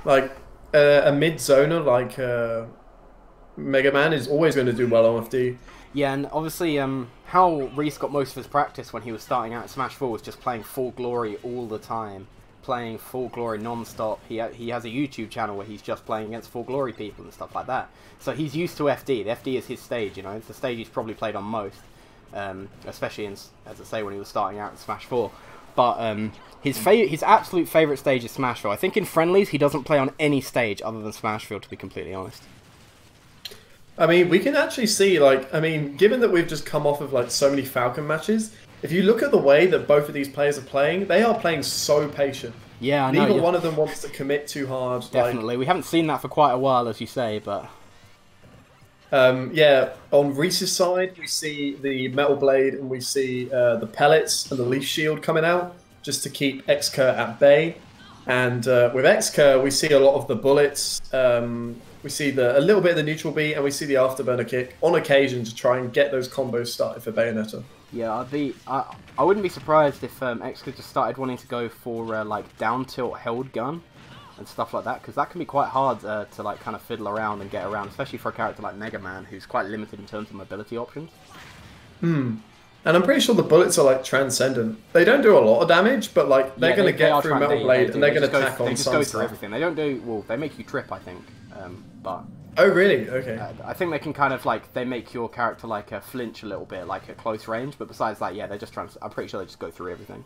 Like a mid zoner like Mega Man is always going to do well on FD. Yeah, and obviously, how Reese got most of his practice when he was starting out at Smash 4 was just playing Full Glory all the time. Playing Full Glory non-stop. He has a YouTube channel where he's just playing against Full Glory people and stuff like that. So he's used to FD. The FD is his stage, you know. It's the stage he's probably played on most. Especially, as I say, when he was starting out at Smash 4. But his absolute favourite stage is Smashville. I think in friendlies, he doesn't play on any stage other than Smashville, to be completely honest. I mean, we can actually see, like, I mean, given that we've just come off of, like, so many Falcon matches, if you look at the way that both of these players are playing, they are playing so patient. Yeah, I know. Neither one of them wants to commit too hard. Definitely. We haven't seen that for quite a while, as you say, but... yeah, on Reese's side, we see the Metal Blade and we see the Pellets and the Leaf Shield coming out, just to keep Xcurr at bay. And with Xcurr, we see a lot of the bullets, we see a little bit of the neutral beat, and we see the afterburner kick on occasion to try and get those combos started for Bayonetta. Yeah, I wouldn't be surprised if Xcurr just started wanting to go for like down tilt held gun and stuff like that, because that can be quite hard to like kind of fiddle around and get around, especially for a character like Mega Man, who's quite limited in terms of mobility options. And I'm pretty sure the bullets are like transcendent. They don't do a lot of damage, but like they're going to get through Metal Blade and they're going to attack on some stuff. They just go through everything. They don't do, well, they make you trip, I think, but... Oh, really? Okay. I think they can kind of like, they make your character like flinch a little bit, like at close range, but besides that, yeah, they're just I'm pretty sure they just go through everything.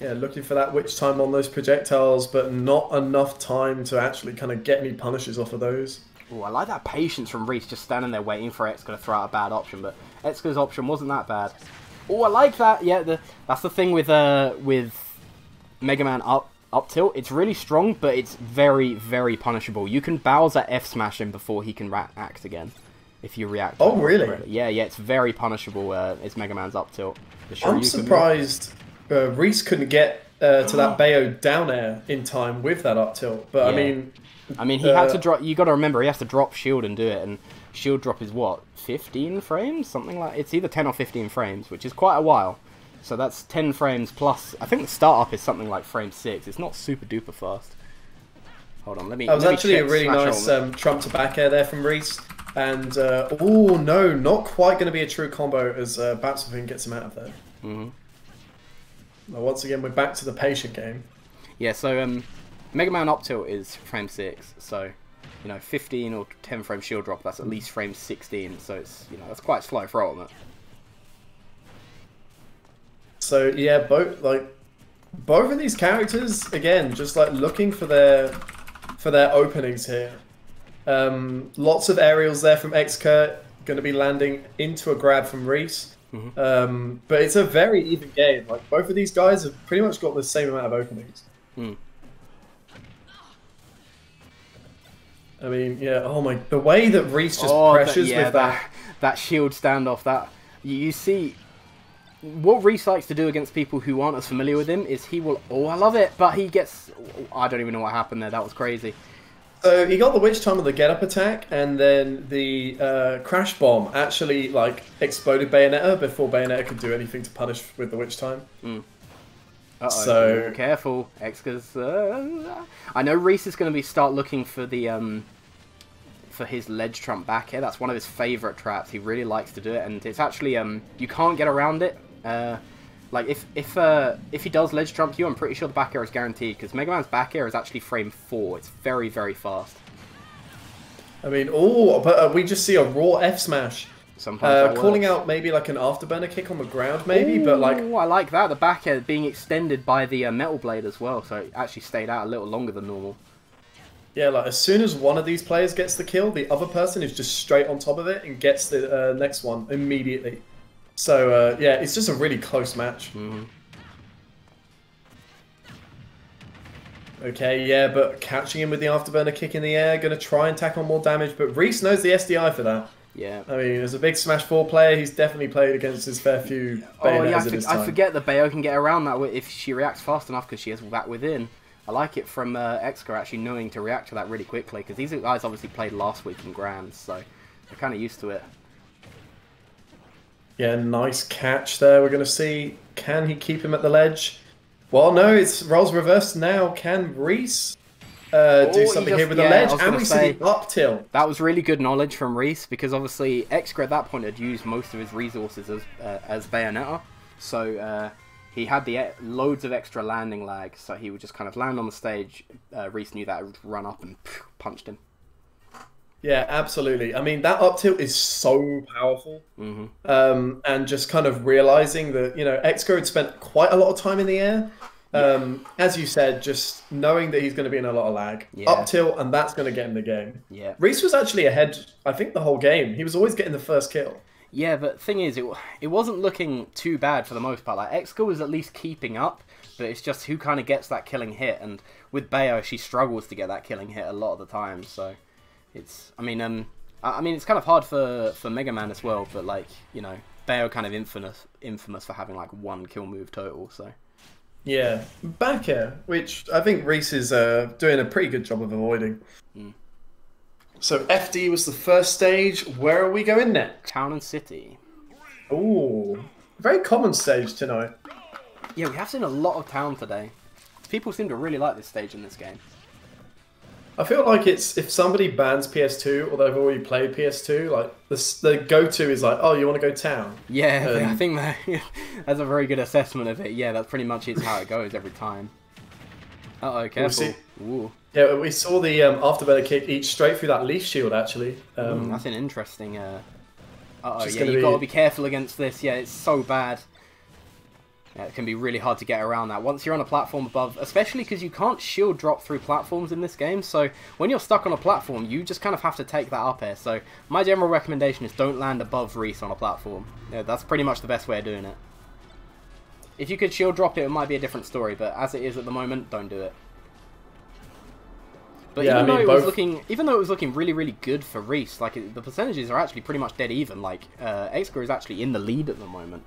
Yeah, looking for that witch time on those projectiles, but not enough time to actually kind of get any punishes off of those. Oh, I like that patience from Reese, just standing there waiting for Xcurr to throw out a bad option, but Xcurr's option wasn't that bad. Oh, I like that. Yeah, that's the thing with Mega Man up tilt. It's really strong, but it's very, very punishable. You can Bowser F smash him before he can act again, if you react. Oh, really? Yeah, it's very punishable. It's Mega Man's up tilt. I'm surprised Reese couldn't get to that Bayo down air in time with that up tilt, but yeah. I mean, he had to drop. You got to remember, he has to drop shield and do it, and shield drop is what, 15 frames, something like. It's either 10 or 15 frames, which is quite a while. So that's 10 frames plus. I think the startup is something like frame 6. It's not super duper fast. Hold on, let me. That was actually a really nice trump to back air there from Reese, and oh no, not quite going to be a true combo as Batswing gets him out of there. Now, once again, we're back to the patient game. Yeah, so Mega Man up tilt is frame 6, so, you know, 15 or 10 frame shield drop, that's at least frame 16, so it's, you know, that's quite slow for ultimate. So, yeah, both of these characters, again, just like looking for their openings here. Lots of aerials there from Xcurr, going to be landing into a grab from Reese. But it's a very even game. Like, both of these guys have pretty much got the same amount of openings. I mean, yeah. Oh my! The way that Reese just pressures with that shield standoff. That you see, what Reese likes to do against people who aren't as familiar with him is he will. Oh, I love it, but he gets. I don't even know what happened there. That was crazy. So he got the witch time of the get up attack, and then the crash bomb actually like exploded Bayonetta before Bayonetta could do anything to punish with the witch time. So careful, Xcurr's. I know Reese is going to start looking for the for his ledge trump back air. That's one of his favourite traps. He really likes to do it, and it's actually you can't get around it. Like if he does ledge trump you, I'm pretty sure the back air is guaranteed because Mega Man's back air is actually frame 4. It's very, very fast. I mean, oh, but we just see a raw F smash. Sometimes calling out maybe like an afterburner kick on the ground, maybe, but like... Oh, I like that. The back air being extended by the Metal Blade as well, so it actually stayed out a little longer than normal. Yeah, like as soon as one of these players gets the kill, the other person is just straight on top of it and gets the next one immediately. So, yeah, it's just a really close match. Okay, yeah, but catching him with the afterburner kick in the air, going to try and tack on more damage, but Reese knows the SDI for that. Yeah. I mean, as a big Smash 4 player, he's definitely played against his fair few Bayonettas in his time. I forget that Bayo can get around that if she reacts fast enough because she has that within. I like it from Xcurr actually knowing to react to that really quickly because these guys obviously played last week in Grands, so they're kind of used to it. Yeah, nice catch there. We're going to see, can he keep him at the ledge? Well, no, it's roles reversed now. Can Reese do something here with the ledge, and we see the up tilt. That was really good knowledge from Reece, because obviously Xcurr at that point had used most of his resources as Bayonetta, so he had loads of extra landing lag, so he would just kind of land on the stage. Reece knew that, would run up and punched him. Yeah, absolutely. I mean, that up tilt is so powerful. And just kind of realizing that, you know, Xcurr had spent quite a lot of time in the air. As you said, just knowing that he's going to be in a lot of lag. Up tilt, and that's going to get him the game. Reece was actually ahead, I think, the whole game. He was always getting the first kill. Yeah, but the thing is, it wasn't looking too bad for the most part. Like, Xcurr was at least keeping up, but it's just who kind of gets that killing hit. And with Bayo, she struggles to get that killing hit a lot of the time, so... It's, I mean, it's kind of hard for Mega Man as well, but like, you know, Bayo kind of infamous for having like 1 kill move total. So yeah, back air, which I think Reece is doing a pretty good job of avoiding. So FD was the first stage. Where are we going next? Town and City. Ooh, very common stage tonight. Yeah, we have seen a lot of town today. People seem to really like this stage in this game. I feel like it's, if somebody bans PS2 or they've already played PS2, like the go-to is like, oh, you want to go town? Yeah, I think that's a very good assessment of it. Yeah, that's pretty much how it goes every time. Uh-oh, careful. Yeah, we saw the afterburner kick eat straight through that leaf shield, actually. That's an interesting... Uh-oh, yeah, you've got to be careful against this. Yeah, it's so bad. Yeah, it can be really hard to get around that once you're on a platform above, especially because you can't shield drop through platforms in this game, so when you're stuck on a platform, you just kind of have to take that up air. So my general recommendation is don't land above Reece on a platform. Yeah, that's pretty much the best way of doing it. If you could shield drop it, it might be a different story, but as it is at the moment, don't do it. But yeah, even though it was looking really, really good for Reece, like the percentages are actually pretty much dead even. Like Xcurr is actually in the lead at the moment.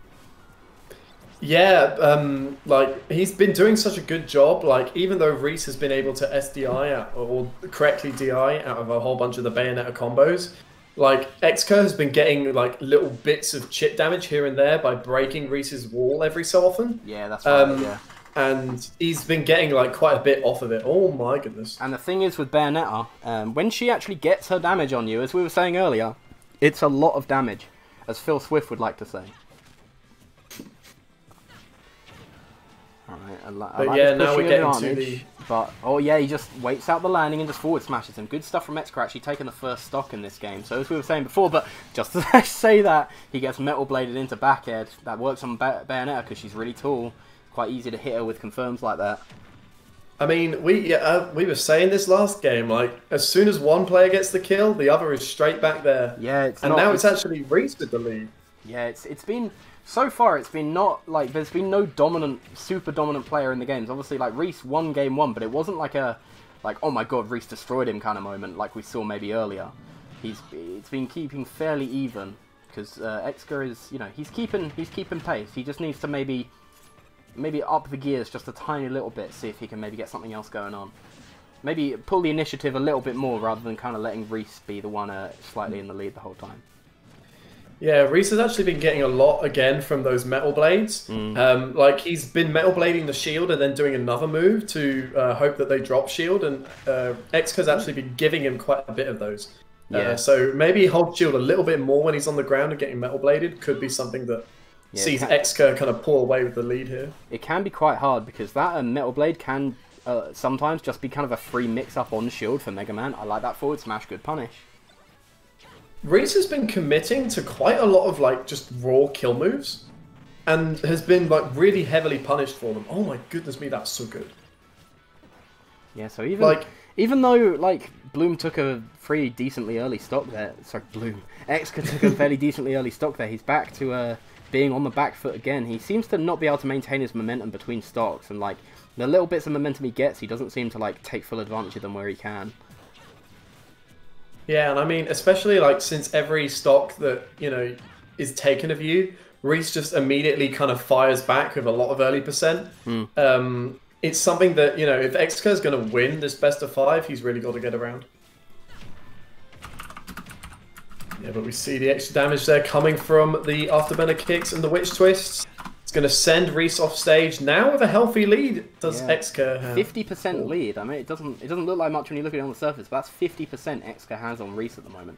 Yeah, like, he's been doing such a good job, like, even though Reece has been able to SDI out, or correctly DI out of a whole bunch of the Bayonetta combos, like, Xcurr has been getting, like, little bits of chip damage here and there by breaking Reece's wall every so often. Yeah, that's right, yeah. And he's been getting, like, quite a bit off of it. Oh my goodness. And the thing is with Bayonetta, when she actually gets her damage on you, as we were saying earlier, it's a lot of damage, as Phil Swift would like to say. Alright, I like yeah, now we're getting to the... But, oh yeah, he just waits out the landing and just forward smashes him. Good stuff from Xcurr, actually taking the first stock in this game. So as we were saying before, but just as I say that, he gets metal bladed into back air. That works on Bayonetta because she's really tall. Quite easy to hit her with confirms like that. I mean, we were saying this last game, like, as soon as one player gets the kill, the other is straight back there. Yeah, now it's actually Reece with the lead. Yeah, it's been... So far, it's been not, like, there's been no super dominant player in the games. Obviously, like, Reece won game 1, but it wasn't like a, like, oh my god, Reece destroyed him kind of moment, like we saw maybe earlier. It's been keeping fairly even, because Xcurr is, you know, he's keeping pace. He just needs to maybe up the gears just a tiny little bit, see if he can maybe get something else going on. Maybe pull the initiative a little bit more, rather than kind of letting Reece be the one slightly in the lead the whole time. Yeah, Reece has actually been getting a lot again from those metal blades. Like, he's been metal blading the shield and then doing another move to hope that they drop shield, and Xcurr's actually been giving him quite a bit of those. Yeah. So maybe hold shield a little bit more when he's on the ground and getting metal bladed could be something that sees Xcurr kind of pull away with the lead here. It can be quite hard because that metal blade can sometimes just be kind of a free mix-up on shield for Mega Man. I like that forward smash, good punish. Reece has been committing to quite a lot of, like, just raw kill moves, and has been, like, really heavily punished for them. Oh my goodness me, that's so good. Yeah, so even though, like, Bloom took a pretty decently early stock there, sorry, Xcurr took a fairly decently early stock there, he's back to being on the back foot again. He seems to not be able to maintain his momentum between stocks, and, like, the little bits of momentum he gets, he doesn't seem to, like, take full advantage of them where he can. Yeah, and I mean, especially, like, since every stock that, you know, is taken of you, Reece just immediately kind of fires back with a lot of early percent. It's something that, you know, if Xcurr's going to win this best of 5, he's really got to get around. Yeah, but we see the extra damage there coming from the afterburner kicks and the witch twists. It's going to send Reece off stage now with a healthy lead. Does Xcurr have 50% lead? I mean, it doesn't look like much when you look at it on the surface, but that's 50% Xcurr has on Reece at the moment.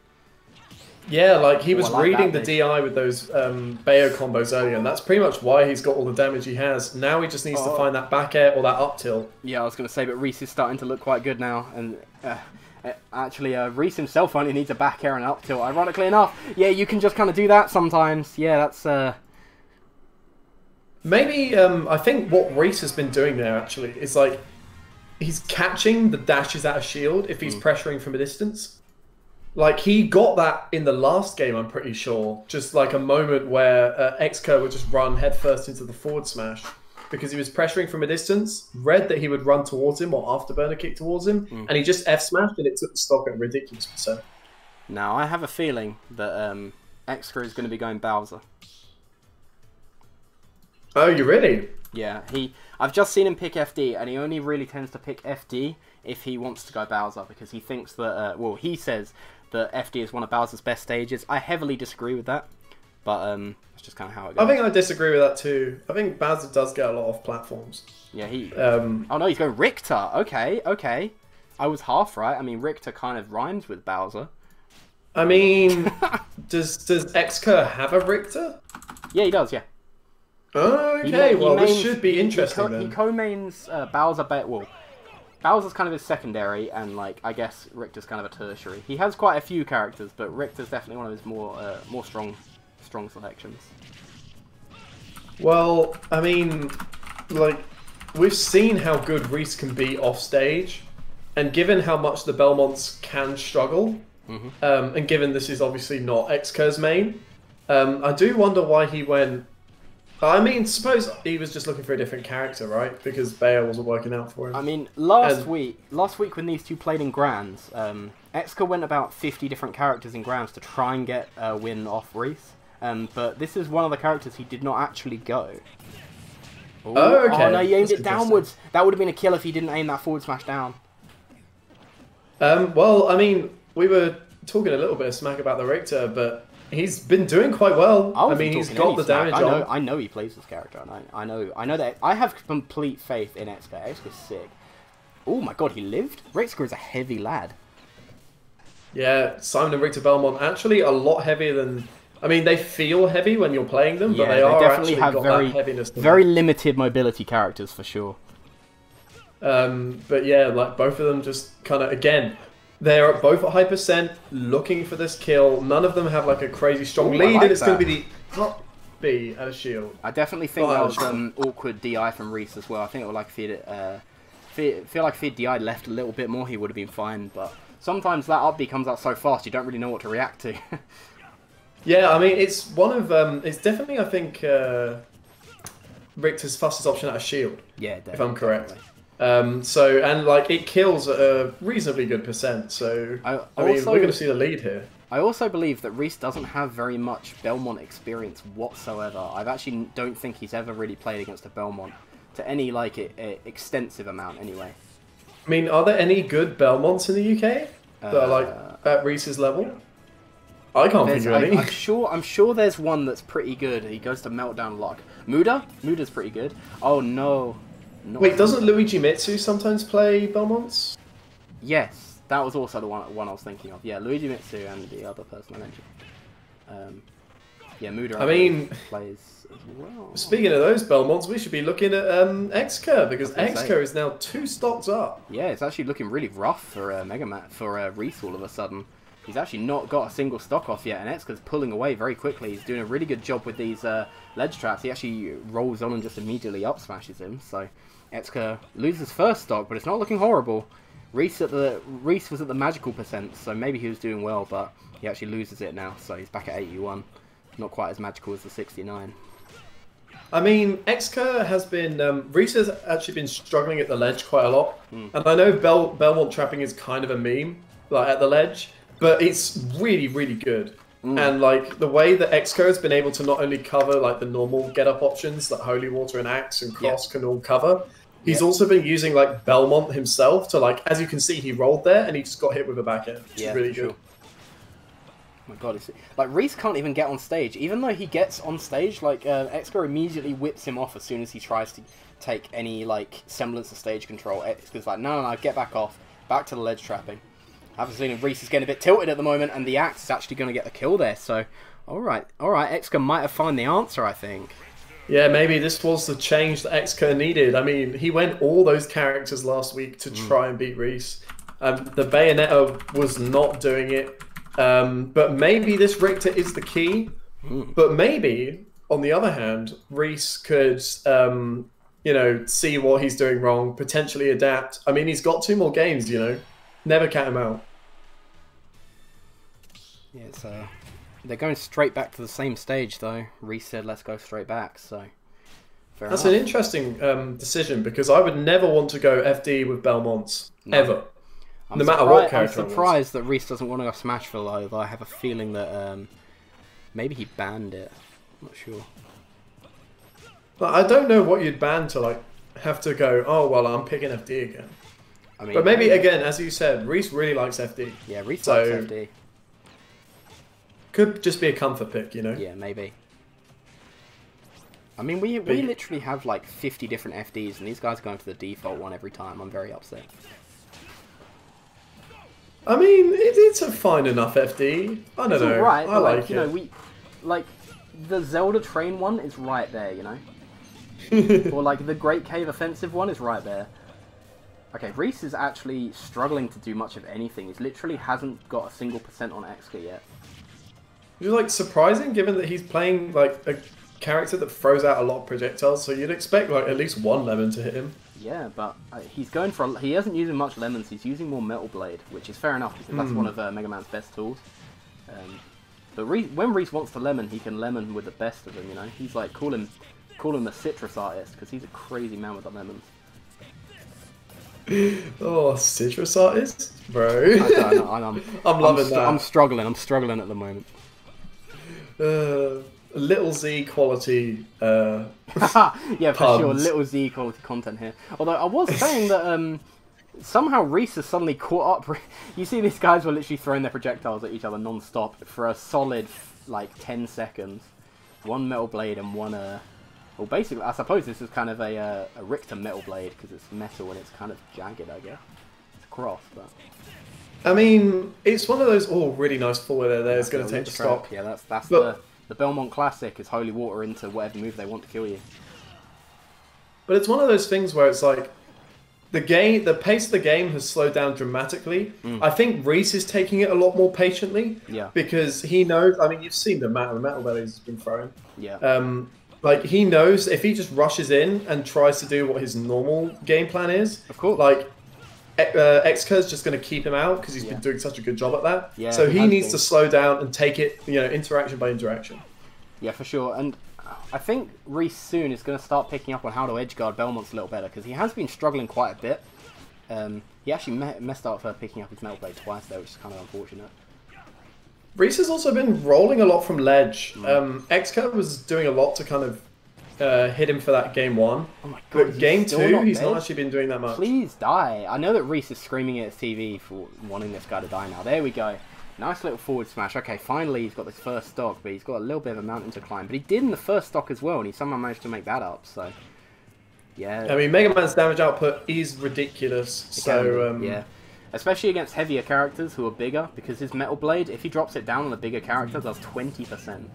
Yeah, like he was reading the DI with those Bayo combos earlier, and that's pretty much why he's got all the damage he has. Now he just needs to find that back air or that up tilt. Yeah, I was going to say, but Reece is starting to look quite good now, and actually, Reece himself only needs a back air and an up tilt. Ironically enough, yeah, you can just kind of do that sometimes. Yeah, that's maybe I think what Reece has been doing there actually is like he's catching the dashes out of shield if he's pressuring from a distance. Like, he got that in the last game, I'm pretty sure. Just like a moment where Xcurr would just run headfirst into the forward smash because he was pressuring from a distance, read that he would run towards him or afterburner kick towards him, and he just F-smashed and it took the stock at a ridiculous %. Now, I have a feeling that Xcurr is going to be going Bowser. Oh, you really? Yeah, I've just seen him pick FD, and he only really tends to pick FD if he wants to go Bowser, because he thinks that, well, he says that FD is one of Bowser's best stages. I heavily disagree with that, but that's just kind of how it goes. I think I disagree with that too. I think Bowser does get a lot of platforms. Yeah, oh no, he's going Richter. Okay, okay. I was half right. I mean, Richter kind of rhymes with Bowser. I mean, does Xcurr have a Richter? Yeah, he does, yeah. Okay, well, this should be interesting then. He co-mains Bowser, well, Bowser's kind of his secondary, and like I guess Richter's kind of a tertiary. He has quite a few characters, but Richter's definitely one of his more strong selections. Well, I mean, like we've seen how good Reece can be off stage, and given how much the Belmonts can struggle, and given this is obviously not Xcurr's main, I do wonder why he went. I mean, suppose he was just looking for a different character, right? Because Bayo wasn't working out for him. I mean, last week when these two played in Grands, Xcurr went about 50 different characters in Grands to try and get a win off Reece. But this is one of the characters he did not actually go. Ooh. Oh, okay. Oh, no, he aimed it downwards. That would have been a kill if he didn't aim that forward smash down. Well, I mean, we were talking a little bit of smack about the Richter, but he's been doing quite well. I mean, he's got the damage on. I know he plays this character, and I know that I have complete faith in Xcurr. Xcurr's sick. Oh my god, he lived? Xcurr is a heavy lad. Yeah, Simon and Richter Belmont actually a lot heavier than. I mean, they feel heavy when you're playing them, but they are definitely actually have got that heaviness. Very limited mobility characters for sure. But yeah, like both of them just kind of again. They're both at high percent, looking for this kill. None of them have like a crazy strong lead, and it's going to be the top B at a shield. I definitely think that was awkward DI from Reece as well. I think it would like feel like if he DI left a little bit more, he would have been fine. But sometimes that up B comes out so fast, you don't really know what to react to. Yeah, I mean, it's one of it's definitely I think Richter's fastest option at a shield. Yeah, definitely, if I'm correct. So, and like it kills at a reasonably good percent, so I mean, we're going to see the lead here. I also believe that Reece doesn't have very much Belmont experience whatsoever. I actually don't think he's ever really played against a Belmont to any like extensive amount anyway. I mean, are there any good Belmonts in the UK that are like at Reece's level? I can't think of any. I'm sure there's one that's pretty good. He goes to Meltdown Lock. Muda's pretty good. Oh no. Wait, doesn't Luigi Mitsu sometimes play Belmonts? Yes, that was also the one I was thinking of. Yeah, Luigi Mitsu and the other person I mentioned. Yeah, Muda plays as well. Speaking of those Belmonts, we should be looking at Xcurr, because Xcurr is now 2 stocks up. Yeah, it's actually looking really rough for Reece all of a sudden. He's actually not got a single stock off yet, and Xcurr's pulling away very quickly. He's doing a really good job with these ledge traps. He actually rolls on and just immediately up smashes him. So Xcurr loses first stock, but it's not looking horrible. Reece was at the magical percent, so maybe he was doing well, but he actually loses it now. So he's back at 81. Not quite as magical as the 69. I mean, Xcurr has been... Reece has actually been struggling at the ledge quite a lot. And I know Belmont trapping is kind of a meme, like at the ledge, but it's really, really good. And like the way that Xcurr has been able to not only cover like the normal get-up options that Holy Water and Axe and Cross can all cover, he's also been using like Belmont himself to like, as you can see, he rolled there and he just got hit with a back end, which is really good. my god, like Reece can't even get on stage. Even though he gets on stage, like Xcurr immediately whips him off as soon as he tries to take any like semblance of stage control. Xcurr's like, no, get back off, back to the ledge trapping. I have a feeling Reece is getting a bit tilted at the moment, and the axe is actually going to get the kill there. So, all right, Xcurr might have found the answer, I think. Yeah, maybe this was the change that Xcurr needed. I mean, he went all those characters last week to try and beat Reece. The Bayonetta was not doing it. But maybe this Richter is the key. But maybe, on the other hand, Reece could, you know, see what he's doing wrong, potentially adapt. I mean, he's got 2 more games, you know. Never count him out. Yeah, it's they're going straight back to the same stage, though. Reece said, let's go straight back, so... That's an interesting decision, because I would never want to go FD with Belmont, ever. No matter what character. I'm surprised that Reece doesn't want to go Smashville, though I have a feeling that maybe he banned it. I'm not sure. But I don't know what you'd ban to, like, have to go, oh, well, I'm picking FD again. I mean, but maybe, again, as you said, Reece really likes FD. Yeah, Reece likes FD. Could just be a comfort pick, you know? Yeah, maybe. I mean, we literally have like 50 different FDs, and these guys are going for the default one every time. I'm very upset. I mean, it's a fine enough FD. I don't know. Right, I like it. You know, like the Zelda train one is right there, you know? Or like the Great Cave Offensive one is right there. Okay, Reece is actually struggling to do much of anything. He literally hasn't got a single % on Xcurr yet. Which is like surprising, given that he's playing like a character that throws out a lot of projectiles, so you'd expect like at least 1 lemon to hit him. Yeah, but he's going for he isn't using much lemons. He's using more Metal Blade, which is fair enough because that's one of Mega Man's best tools. But when Reece wants to lemon, he can lemon with the best of them. You know, he's like call him a citrus artist because he's a crazy man with the lemons. Oh, citrus artist, bro! I'm loving that. I'm struggling at the moment. Little Z quality. Yeah, for sure. Little Z quality content here. Although I was saying that somehow Reece has suddenly caught up. You see, these guys were literally throwing their projectiles at each other non-stop for a solid like 10 seconds. 1 Metal Blade and 1 well, basically, I suppose this is kind of a Richter Metal Blade because it's metal and it's kind of jagged, I guess. It's a cross, but... I mean, it's one of those, really nice forward there. It's going to take the stock. Yeah, that's the Belmont classic is holy water into whatever move they want to kill you. But it's one of those things where it's like, the pace of the game has slowed down dramatically. I think Reece is taking it a lot more patiently. Yeah. Because he knows, I mean, you've seen the amount of metal bellies he's been throwing. Yeah. Like, he knows if he just rushes in and tries to do what his normal game plan is, of course, like, Xcurr's just going to keep him out because he's been doing such a good job at that. Yeah, so he needs to slow down and take it, you know, interaction by interaction. Yeah, for sure. And I think Reece soon is going to start picking up on how to edgeguard Belmont's a little better because he has been struggling quite a bit. He actually messed up for picking up his Metal Blade twice there, which is kind of unfortunate. Reece has also been rolling a lot from ledge. Xcurr was doing a lot to kind of hit him for that game 1. Oh my god, but game 2, he's not actually been doing that much. Please die. I know that Reece is screaming at his TV for wanting this guy to die now. There we go. Nice little forward smash. Okay, finally he's got this first stock, but he's got a little bit of a mountain to climb. But he did in the first stock as well, and he somehow managed to make that up, so... Yeah. I mean, Mega Man's damage output is ridiculous, so... yeah. Especially against heavier characters who are bigger, because his Metal Blade, if he drops it down on a bigger character, does 20%.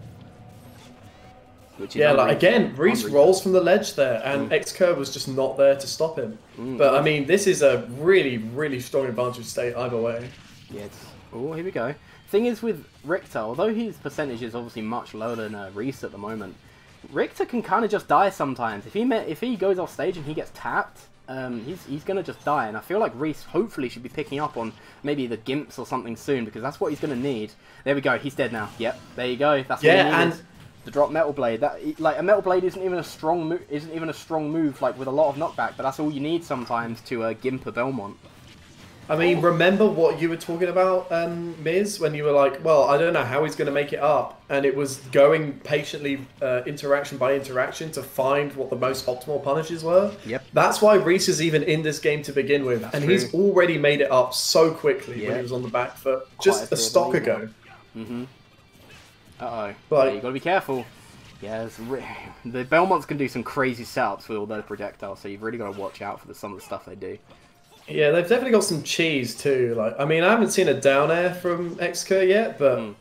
Which is like again, Reece rolls from the ledge there, and Xcurr was just not there to stop him. But I mean, this is a really, really strong advantage state either way. Yeah. Oh, here we go. Thing is with Richter, although his percentage is obviously much lower than Reece at the moment, Richter can kind of just die sometimes. If he goes off stage and he gets tapped, he's going to just die. And I feel like Reece hopefully should be picking up on maybe the Gimps or something soon, because that's what he's going to need. There we go. He's dead now. Yep. There you go. That's what he needed. To drop Metal Blade. Like a Metal Blade isn't even a strong move like with a lot of knockback, but that's all you need sometimes to gimp a Belmont. I mean, remember what you were talking about, Miz, when you were like, well, I don't know how he's going to make it up, and it was going patiently interaction by interaction to find what the most optimal punishes were. Yep. That's why Reece is even in this game to begin with, and he's already made it up so quickly when he was on the back foot just a stock ago. Uh-oh. Like, Yeah, you gotta be careful. Yeah, the Belmonts can do some crazy setups with all their projectiles, so you've really got to watch out for some of the stuff they do. yeah, they've definitely got some cheese too. Like, I mean, I haven't seen a down air from Xcurr yet, but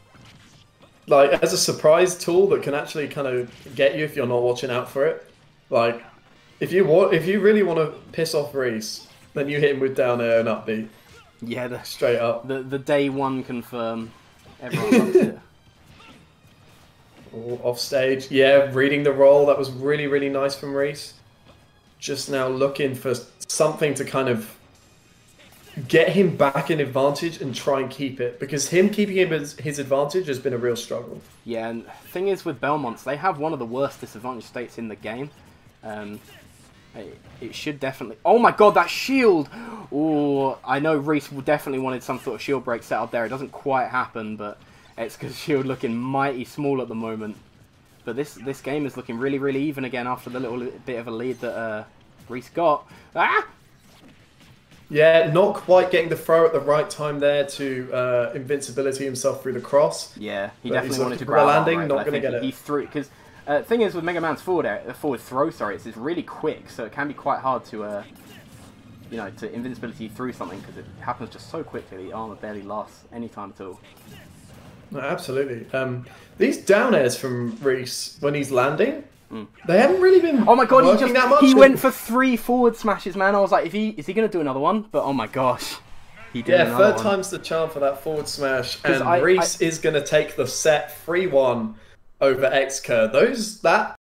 like as a surprise tool that can actually kind of get you if you're not watching out for it. Like, if you really want to piss off Reese, then you hit him with down air and up B. Yeah, straight up. The day one confirm. Everyone loves it. Off stage, yeah, reading the roll. That was really, really nice from Reese. Just now looking for something to kind of get him back in advantage and try and keep it, because him keeping him his advantage has been a real struggle. Yeah, and thing is with Belmonts, they have one of the worst disadvantage states in the game. It should definitely... Oh my god, that shield! Oh, I know Reese definitely wanted some sort of shield break set up there. It doesn't quite happen, but Xcurr's shield looking mighty small at the moment. But this game is looking really, really even again after the little bit of a lead that Reese got. Ah! Yeah, not quite getting the throw at the right time there to invincibility himself through the cross. Yeah, he definitely wanted to grab landing, right, not going to get He it. threw because thing is with Mega Man's forward throw, it's really quick, so it can be quite hard to you know, to invincibility through something because it happens just so quickly. The armor barely lasts any time at all. No, absolutely. These down airs from Reese when he's landing, they haven't really been. Oh my god, that much. he went for 3 forward smashes, man. I was like, is he going to do another one? But oh my gosh, he did. Yeah, third time's the charm for that forward smash, and Reese is going to take the set 3-1 over Xcurr. That